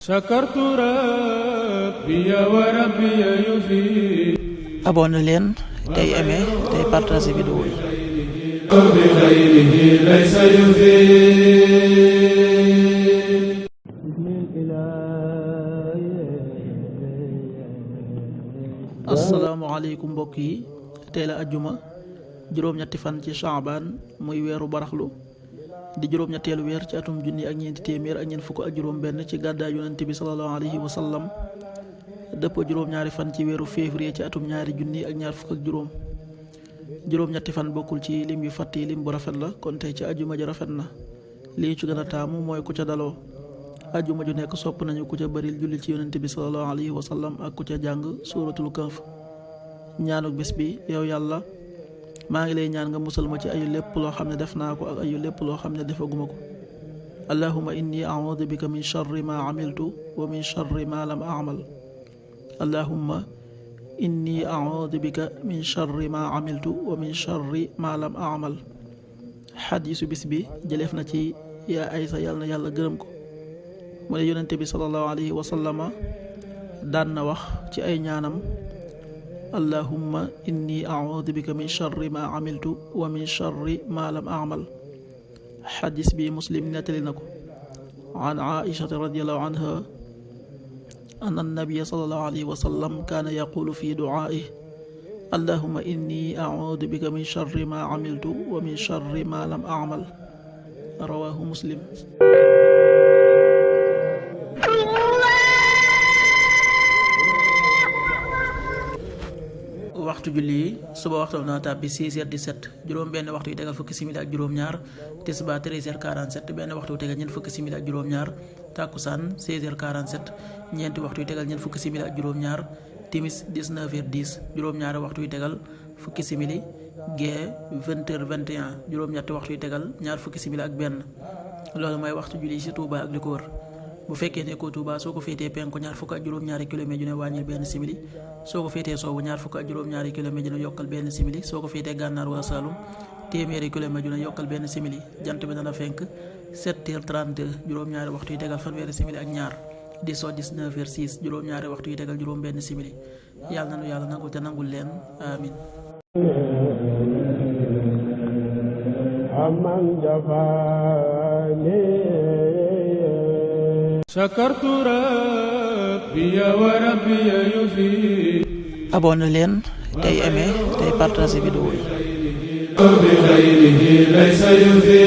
sakartu rabbi wa rabbi yufi. abonné leen tey aimé tey partagé vidéo yi. bi xayrihi laysa yufi. asalaamaaleykum mbokk yi, tey la ajjuma juróom-ñetti fan ci Shaabaan muy weeru baraxlu di juróom-ñetteelu weer ci atum junni ak ñeenti téeméer ak ñeent fukk ak juróom-benn ci gàddaay yonent bi sallallahu alayhi wa sallam dëppoo juróom-ñaari fan ci weeru février ci atum ñaari junni ak ñaar fukk ak juróom-ñetti fan bokkul ci lim yu fàtt yi lim bu rafet la, kon tey ci ajjuma ji rafet na. lii ci gën a taamu mooy ku ca daloo. ajjuma ju nekk sopp nañu ku ca bëril julli ci yonent bi sallallahu alayhi wa sallam ak ku ca jàng suuratul kahf. ñaanuk bés bi: yow yàlla, maa ngi lay ñaan nga musal ma ci ayu lépp loo xam ne def naa ko ak ayu lépp loo xam ne defaguma ko. allahumma inni a'uudu bika min sharri ma amiltu wa min sharri ma lam a'mal. allahumma inni a'uudu bika min sharri ma amiltu wa min sharri ma lam a'mal. xadiisu bis bi jëleef na ci yaa Aysa, yàlla na yàlla gërëm ko, mu ne yonente bi sallallahu alayhi wa sallama daan na wax ci ay ñaanam: allahumma inni a'uudu bika min sharri ma amiltu wa min sharri ma lam a'mal. xadis bi Muslim nettali na ko. an Aishata radiyallahu anha anna nabiyya sallallahu alayhi wa sallam kaana yaqulu fi du'aa'ihi: allahumma inni a'uudu bika min sharri ma amiltu wa min sharri ma lam a'mal. rawaahu Muslim. waxtu julli yi: suba waxtu na tàbbi 6h17, juróom benn waxtu yu tegal fukki simili ak juróom-ñaar. tisbaar 13h47, benn waxtu yu tegal ñeent fukki simili ak juróom-ñaar. takkusaan 16h47, ñeenti waxtu yu tegal ñeent fukki simili ak juróom-ñaar. timis 19h10, juróom-ñaari waxtu yu tegal fukki simili. gee 20h21, juróom-ñetti waxtu yu tegal ñaar fukki simili ak benn. loolu mooy waxtu julli ci Touba ak li ko wër. bu fekkee ne ko Touba soo ko féetee penku ñaar fukk ak juróom-ñaari kilomètre ju ne wàññil benn simili. soo ko féetee soowu ñaar fukk ak juróom-ñaari kilomètre ju ne yokkal benn simili. soo ko féetee gànnaar wala Saalum téeméeri kilomètre ju ne yokkal benn simili. jant bi dana fenk 7h32, juróom-ñaari waxtu yu tegal fanweeri simili ak ñaar. di soo 19h06, juróom-ñaari waxtu yu tegal juróom benn simili. yàlla na nu yàlla nangul te nangul leen, amin. sakartu rabbi wa rabbi yufi. abonné leen tey aimé tey partagé vidéo yi. bi xayrihi laysa yufi.